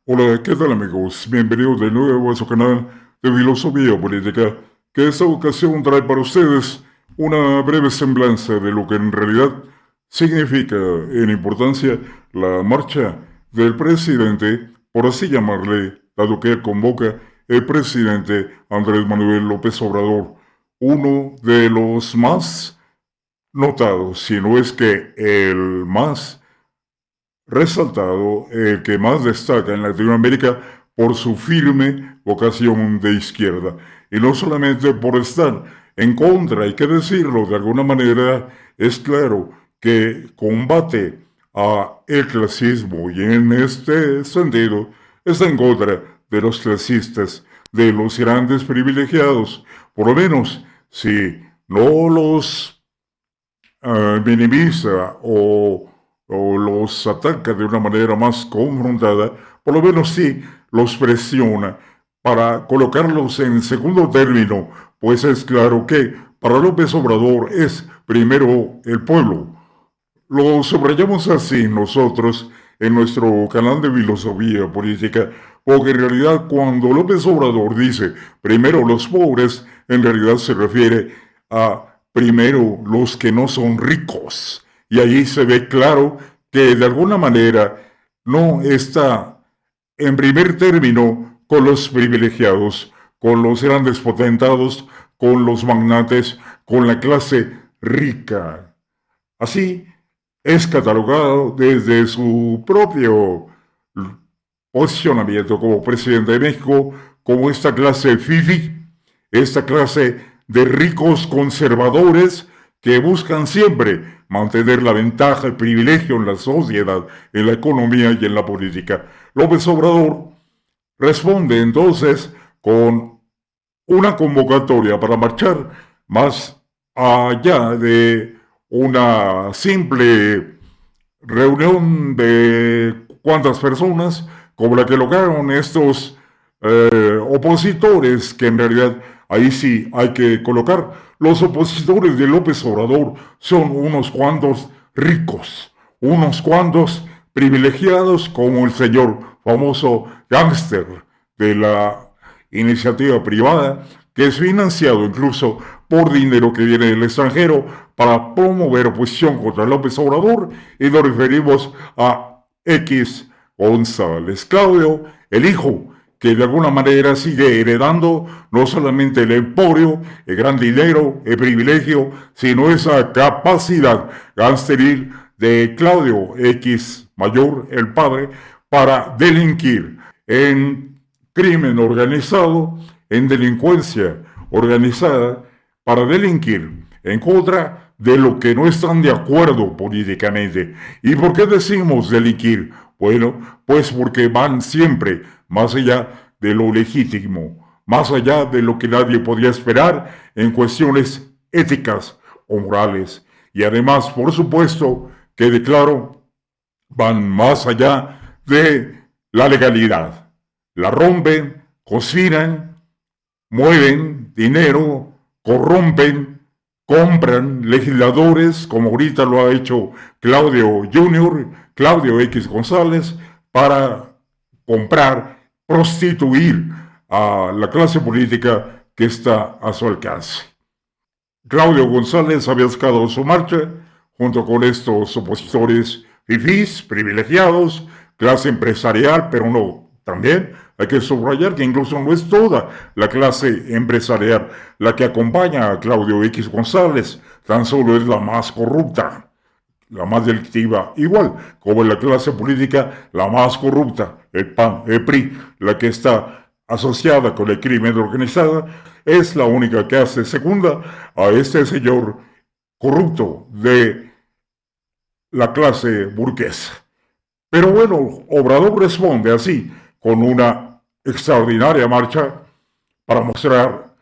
Hola, ¿qué tal amigos? Bienvenidos de nuevo a su canal de Filosofía Política, que esta ocasión trae para ustedes una breve semblanza de lo que en realidad significa en importancia la marcha del presidente, por así llamarle, dado que convoca el presidente Andrés Manuel López Obrador, uno de los más notados, si no es que el más resaltado, el que más destaca en Latinoamérica por su firme vocación de izquierda. Y no solamente por estar en contra, hay que decirlo de alguna manera, es claro que combate a el clasismo y en este sentido está en contra de los clasistas, de los grandes privilegiados, por lo menos si no los minimiza o los ataca de una manera más confrontada, por lo menos sí los presiona para colocarlos en segundo término, pues es claro que para López Obrador es primero el pueblo. Lo subrayamos así nosotros en nuestro canal de filosofía política, porque en realidad cuando López Obrador dice primero los pobres, en realidad se refiere a primero los que no son ricos. Y allí se ve claro que de alguna manera no está en primer término con los privilegiados, con los grandes potentados, con los magnates, con la clase rica. Así es catalogado desde su propio posicionamiento como presidente de México como esta clase FIFI, esta clase de ricos conservadores que buscan siempre mantener la ventaja, el privilegio en la sociedad, en la economía y en la política. López Obrador responde entonces con una convocatoria para marchar más allá de una simple reunión de cuantas personas como la que lograron estos opositores, que en realidad ahí sí hay que colocar, los opositores de López Obrador son unos cuantos ricos, unos cuantos privilegiados como el señor famoso gángster de la iniciativa privada, que es financiado incluso por dinero que viene del extranjero para promover oposición contra López Obrador, y nos referimos a X González Claudio, el hijo que de alguna manera sigue heredando no solamente el emporio, el gran dinero, el privilegio, sino esa capacidad gangsteril de Claudio X Mayor, el padre, para delinquir en crimen organizado, en delincuencia organizada, para delinquir en contra de lo que no están de acuerdo políticamente. ¿Y por qué decimos delinquir? Bueno, pues porque van siempre más allá de lo legítimo, más allá de lo que nadie podía esperar en cuestiones éticas o morales. Y además, por supuesto, que declaro, van más allá de la legalidad. La rompen, conspiran, mueven dinero, corrompen, compran legisladores, como ahorita lo ha hecho Claudio Junior, Claudio X González, para comprar, prostituir a la clase política que está a su alcance. Claudio González había sacado su marcha junto con estos opositores fifís, privilegiados, clase empresarial, pero no, también hay que subrayar que incluso no es toda la clase empresarial la que acompaña a Claudio X González, tan solo es la más corrupta, la más delictiva, igual como en la clase política, la más corrupta, el PAN, el PRI, la que está asociada con el crimen organizado, es la única que hace segunda a este señor corrupto de la clase burguesa. Pero bueno, Obrador responde así, con una extraordinaria marcha para mostrar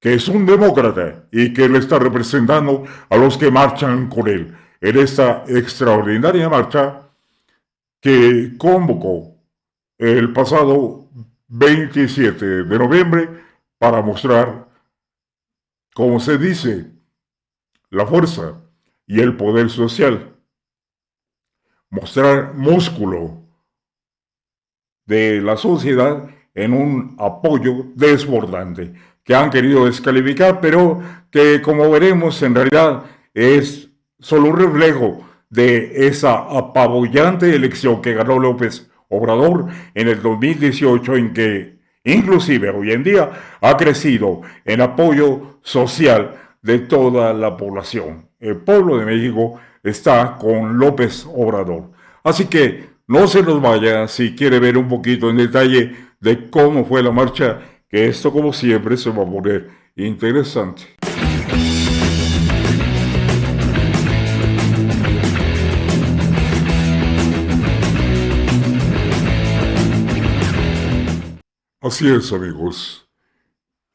que es un demócrata y que él está representando a los que marchan con él en esta extraordinaria marcha que convocó el pasado 27 de noviembre para mostrar, como se dice, la fuerza y el poder social, mostrar músculo, de la sociedad en un apoyo desbordante, que han querido descalificar, pero que como veremos en realidad es solo un reflejo de esa apabullante elección que ganó López Obrador en el 2018, en que inclusive hoy en día ha crecido en apoyo social de toda la población. El pueblo de México está con López Obrador. Así que no se nos vaya si quiere ver un poquito en detalle de cómo fue la marcha, que esto como siempre se va a poner interesante. Así es, amigos.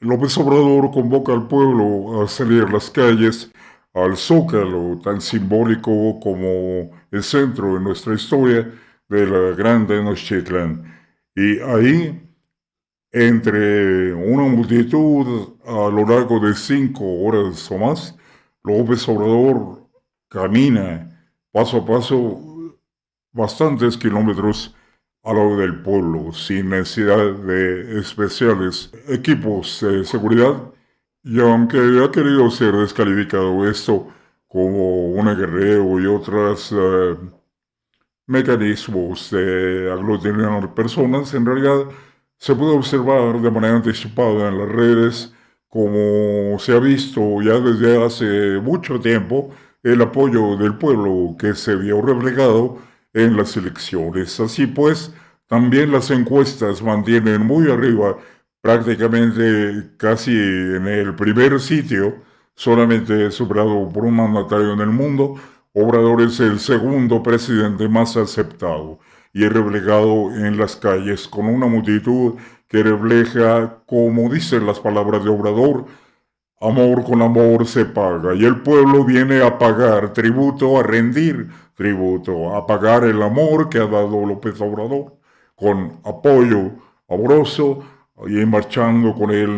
López Obrador convoca al pueblo a salir a las calles, al Zócalo, tan simbólico como el centro de nuestra historia de la Gran Tenochtitlan. Y ahí, entre una multitud a lo largo de 5 horas o más, López Obrador camina paso a paso bastantes kilómetros a lo del pueblo, sin necesidad de especiales equipos de seguridad. Y aunque ha querido ser descalificado esto como un aguerreo y otros mecanismos de aglutinar personas, en realidad se puede observar de manera anticipada en las redes, como se ha visto ya desde hace mucho tiempo, el apoyo del pueblo que se vio reflejado en las elecciones. Así pues, también las encuestas mantienen muy arriba, prácticamente casi en el primer sitio, solamente superado por un mandatario en el mundo. Obrador es el segundo presidente más aceptado y es replegado en las calles con una multitud que refleja, como dicen las palabras de Obrador, amor con amor se paga, y el pueblo viene a pagar tributo, a rendir tributo, a pagar el amor que ha dado López Obrador, con apoyo amoroso y marchando con él,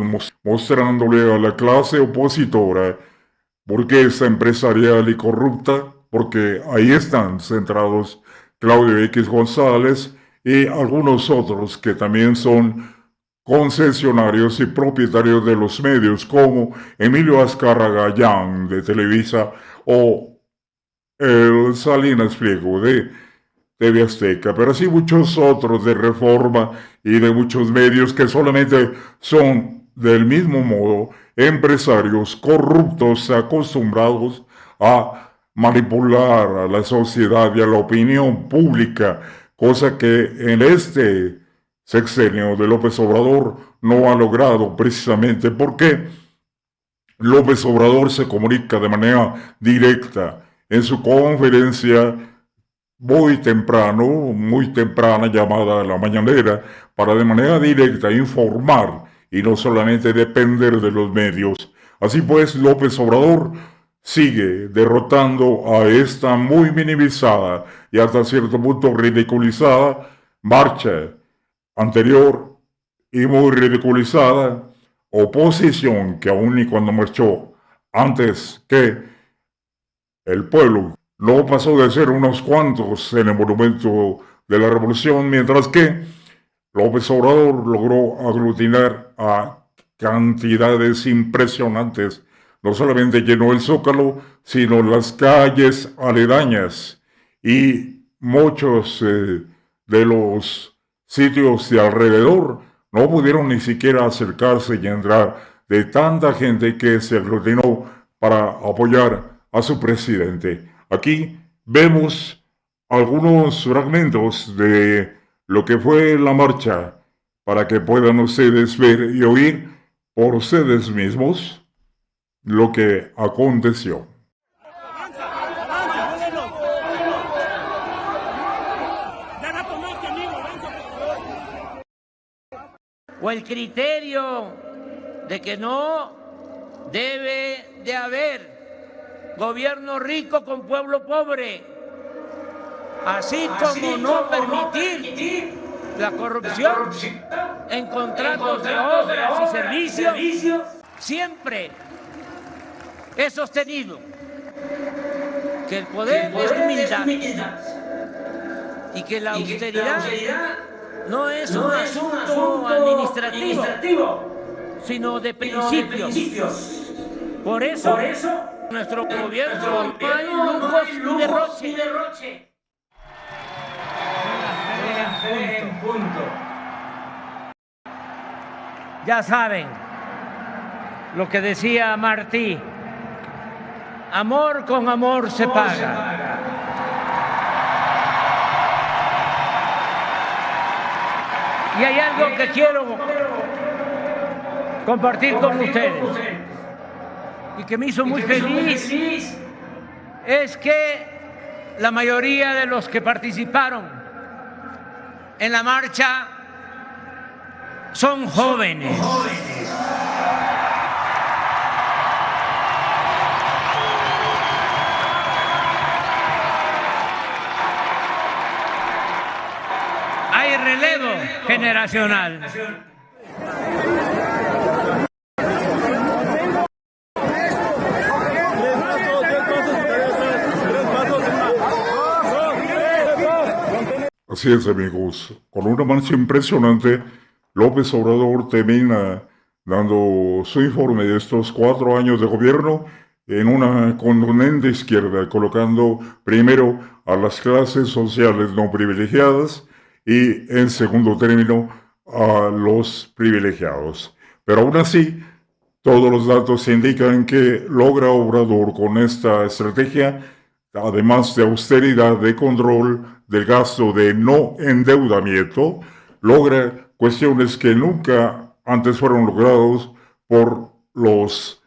mostrándole a la clase opositora burguesa, empresarial y corrupta, porque ahí están centrados Claudio X González y algunos otros que también son concesionarios y propietarios de los medios, como Emilio Azcárraga Gallán de Televisa o el Salinas Pliego de TV Azteca, pero así muchos otros de Reforma y de muchos medios que solamente son del mismo modo empresarios corruptos acostumbrados a manipular a la sociedad y a la opinión pública, cosa que en este sexenio de López Obrador no ha logrado precisamente porque López Obrador se comunica de manera directa en su conferencia muy temprana llamada la mañanera, para de manera directa informar y no solamente depender de los medios. Así pues, López Obrador sigue derrotando a esta muy minimizada y hasta cierto punto ridiculizada marcha anterior y muy ridiculizada oposición que aún y cuando marchó antes que el pueblo no pasó de ser unos cuantos en el monumento de la revolución, mientras que López Obrador logró aglutinar a cantidades impresionantes. No solamente llenó el Zócalo, sino las calles aledañas y muchos de los sitios de alrededor no pudieron ni siquiera acercarse y entrar de tanta gente que se aglutinó para apoyar a su presidente. Aquí vemos algunos fragmentos de lo que fue la marcha para que puedan ustedes ver y oír por ustedes mismos lo que aconteció. O el criterio de que no debe de haber gobierno rico con pueblo pobre, así como no permitir la corrupción en contratos de obras y servicios. Siempre he sostenido que el poder es humildad y que la austeridad no es un asunto administrativo, sino de principios. Por eso nuestro gobierno no hay lujos ni derroche. Ya saben lo que decía Martí: amor con amor se paga. Y hay algo que quiero compartir con ustedes y que me hizo muy feliz, es que la mayoría de los que participaron en la marcha son jóvenes. Hay relevo generacional. Así es, amigos. Con una marcha impresionante, López Obrador termina dando su informe de estos 4 años de gobierno en una contundente izquierda, colocando primero a las clases sociales no privilegiadas y, en segundo término, a los privilegiados. Pero aún así, todos los datos indican que logra Obrador con esta estrategia, además de austeridad, de control del gasto, de no endeudamiento, logra cuestiones que nunca antes fueron logrados por los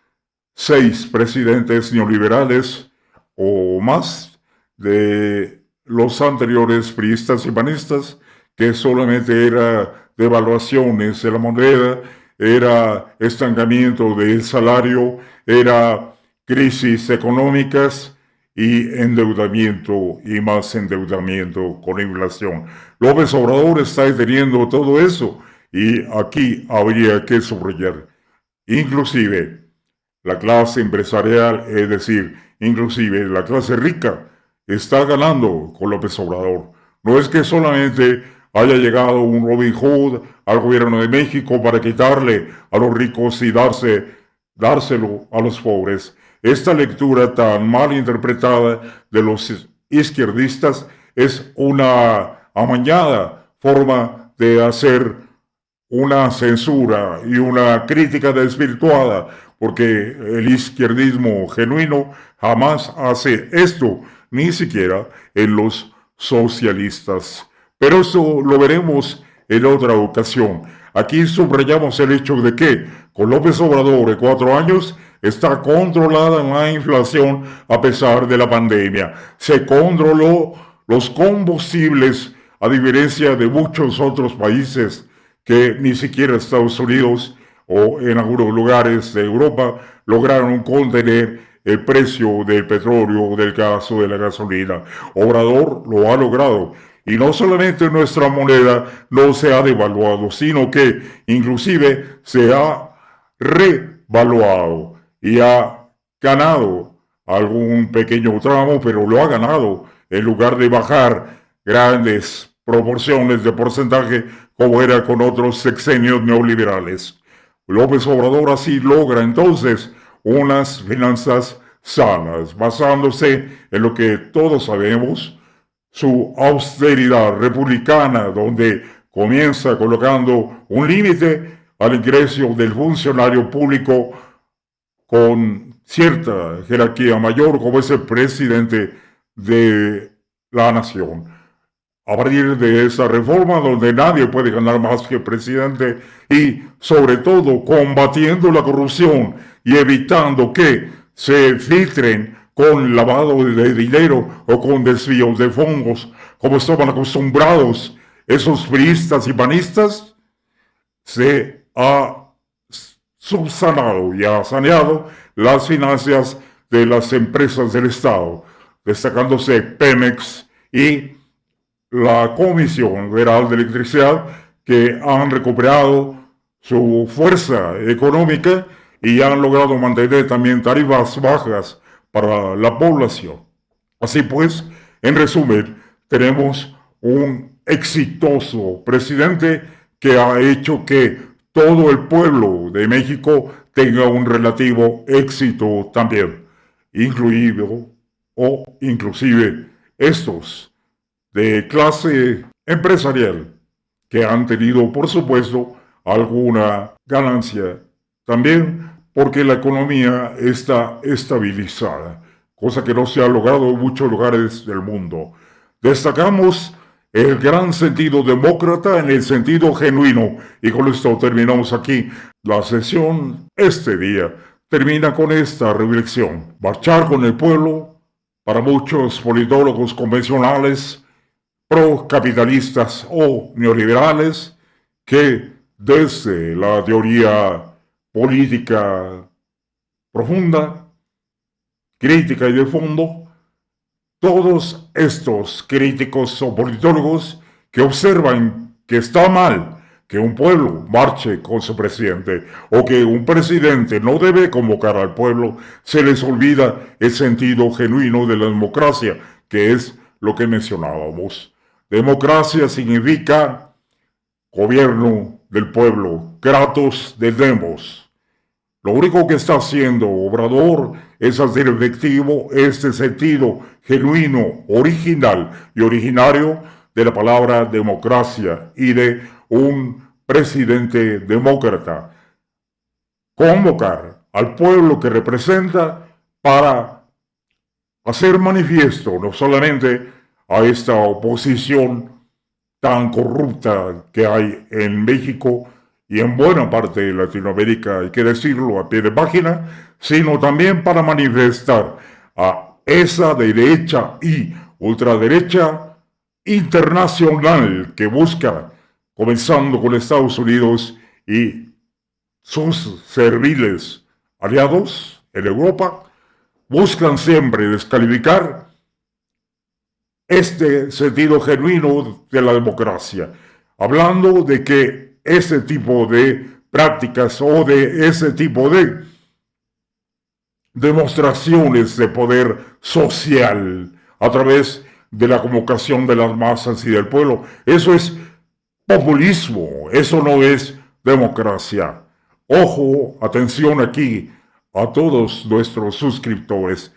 6 presidentes neoliberales o más de los anteriores priistas y panistas, que solamente era devaluaciones de la moneda, era estancamiento del salario, era crisis económicas y endeudamiento y más endeudamiento con inflación. López Obrador está deteniendo todo eso y aquí habría que subrayar. Inclusive la clase empresarial, es decir, inclusive la clase rica, está ganando con López Obrador. No es que solamente haya llegado un Robin Hood al gobierno de México para quitarle a los ricos y dárselo a los pobres. Esta lectura tan mal interpretada de los izquierdistas es una amañada forma de hacer una censura y una crítica desvirtuada, porque el izquierdismo genuino jamás hace esto, ni siquiera en los socialistas. Pero eso lo veremos en otra ocasión. Aquí subrayamos el hecho de que con López Obrador en 4 años está controlada la inflación a pesar de la pandemia. Se controló los combustibles a diferencia de muchos otros países que ni siquiera Estados Unidos o en algunos lugares de Europa lograron contener el precio del petróleo, del gas o de la gasolina. Obrador lo ha logrado. Y no solamente nuestra moneda no se ha devaluado, sino que inclusive se ha revaluado y ha ganado algún pequeño tramo, pero lo ha ganado en lugar de bajar grandes proporciones de porcentaje como era con otros sexenios neoliberales. López Obrador así logra entonces unas finanzas sanas, basándose en lo que todos sabemos, su austeridad republicana, donde comienza colocando un límite al ingreso del funcionario público con cierta jerarquía mayor, como es el presidente de la nación. A partir de esa reforma, donde nadie puede ganar más que el presidente, y sobre todo combatiendo la corrupción y evitando que se filtren con lavado de dinero o con desvíos de fondos, como estaban acostumbrados esos priistas y panistas, se ha subsanado y ha saneado las finanzas de las empresas del Estado, destacándose Pemex y la Comisión Federal de Electricidad, que han recuperado su fuerza económica y han logrado mantener también tarifas bajas para la población. Así pues, en resumen, tenemos un exitoso presidente que ha hecho que todo el pueblo de México tenga un relativo éxito también, incluido o inclusive estos de clase empresarial que han tenido, por supuesto, alguna ganancia también porque la economía está estabilizada, cosa que no se ha logrado en muchos lugares del mundo. Destacamos el gran sentido demócrata en el sentido genuino. Y con esto terminamos aquí la sesión este día. Termina con esta reflexión. Marchar con el pueblo, para muchos politólogos convencionales, procapitalistas o neoliberales, que desde la teoría política profunda, crítica y de fondo, todos estos críticos o politólogos que observan que está mal que un pueblo marche con su presidente o que un presidente no debe convocar al pueblo, se les olvida el sentido genuino de la democracia, que es lo que mencionábamos. Democracia significa gobierno del pueblo, kratos de demos. Lo único que está haciendo Obrador es hacer efectivo este sentido genuino, original y originario de la palabra democracia y de un presidente demócrata. Convocar al pueblo que representa para hacer manifiesto no solamente a esta oposición tan corrupta que hay en México y en buena parte de Latinoamérica, hay que decirlo a pie de página, sino también para manifestar a esa derecha y ultraderecha internacional que busca, comenzando con Estados Unidos y sus serviles aliados en Europa, buscan siempre descalificar este sentido genuino de la democracia, hablando de que ese tipo de prácticas o de ese tipo de demostraciones de poder social a través de la convocación de las masas y del pueblo, eso es populismo, eso no es democracia. Ojo, atención aquí a todos nuestros suscriptores.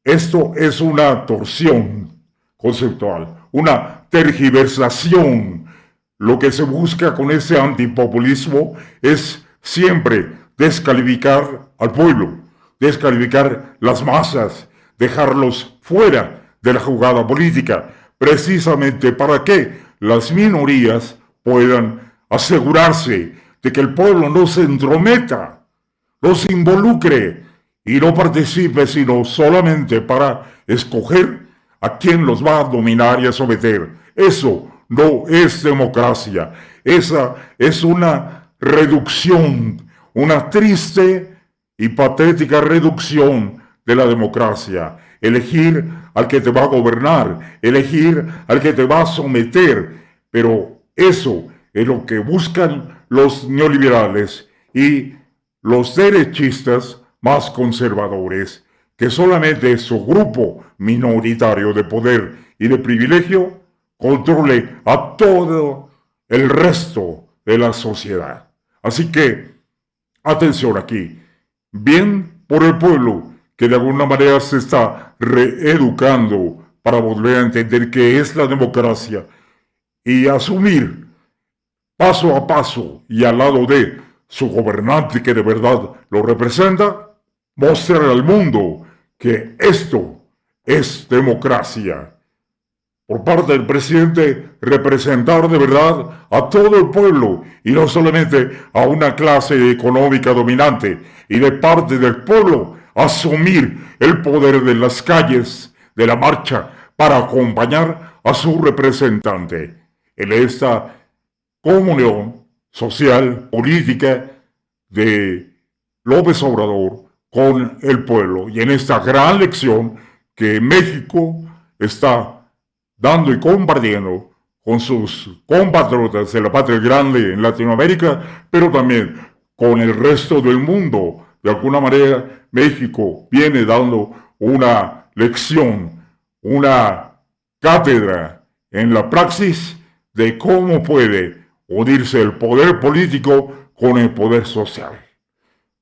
Esto es una torsión conceptual, una tergiversación. Lo que se busca con ese antipopulismo es siempre descalificar al pueblo, descalificar las masas, dejarlos fuera de la jugada política, precisamente para que las minorías puedan asegurarse de que el pueblo no se entrometa, no se involucre y no participe, sino solamente para escoger a quién los va a dominar y a someter. Eso no es democracia. Esa es una reducción, una triste y patética reducción de la democracia. Elegir al que te va a gobernar, elegir al que te va a someter. Pero eso es lo que buscan los neoliberales y los derechistas más conservadores, que solamente su grupo minoritario de poder y de privilegio controle a todo el resto de la sociedad. Así que, atención aquí, bien por el pueblo que de alguna manera se está reeducando para volver a entender qué es la democracia y asumir paso a paso y al lado de su gobernante que de verdad lo representa, mostrar al mundo que esto es democracia. Por parte del presidente, representar de verdad a todo el pueblo y no solamente a una clase económica dominante, y de parte del pueblo asumir el poder de las calles, de la marcha, para acompañar a su representante en esta comunión social, política de López Obrador con el pueblo y en esta gran lección que México está dando y compartiendo con sus compatriotas de la patria grande en Latinoamérica, pero también con el resto del mundo. De alguna manera, México viene dando una lección, una cátedra en la praxis de cómo puede unirse el poder político con el poder social.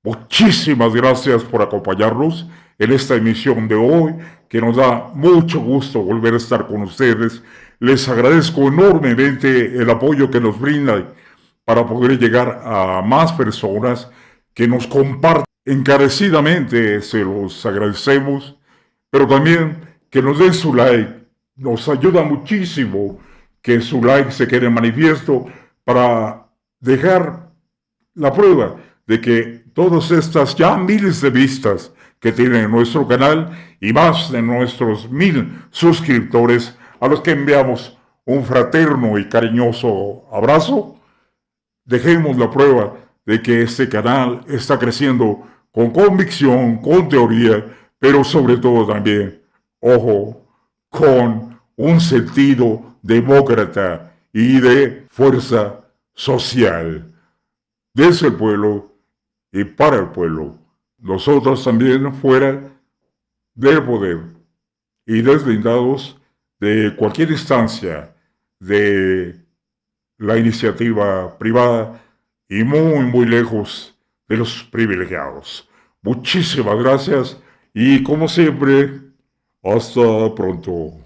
Muchísimas gracias por acompañarnos en esta emisión de hoy, que nos da mucho gusto volver a estar con ustedes. Les agradezco enormemente el apoyo que nos brindan para poder llegar a más personas que nos comparten encarecidamente, se los agradecemos, pero también que nos den su like, nos ayuda muchísimo que su like se quede manifiesto para dejar la prueba de que todas estas ya miles de vistas que tiene nuestro canal y más de nuestros 1000 suscriptores a los que enviamos un fraterno y cariñoso abrazo, dejemos la prueba de que este canal está creciendo con convicción, con teoría, pero sobre todo también, ojo, con un sentido demócrata y de fuerza social. Desde el pueblo y para el pueblo. Nosotros también fuera del poder y deslindados de cualquier instancia de la iniciativa privada y muy lejos de los privilegiados. Muchísimas gracias y como siempre, hasta pronto.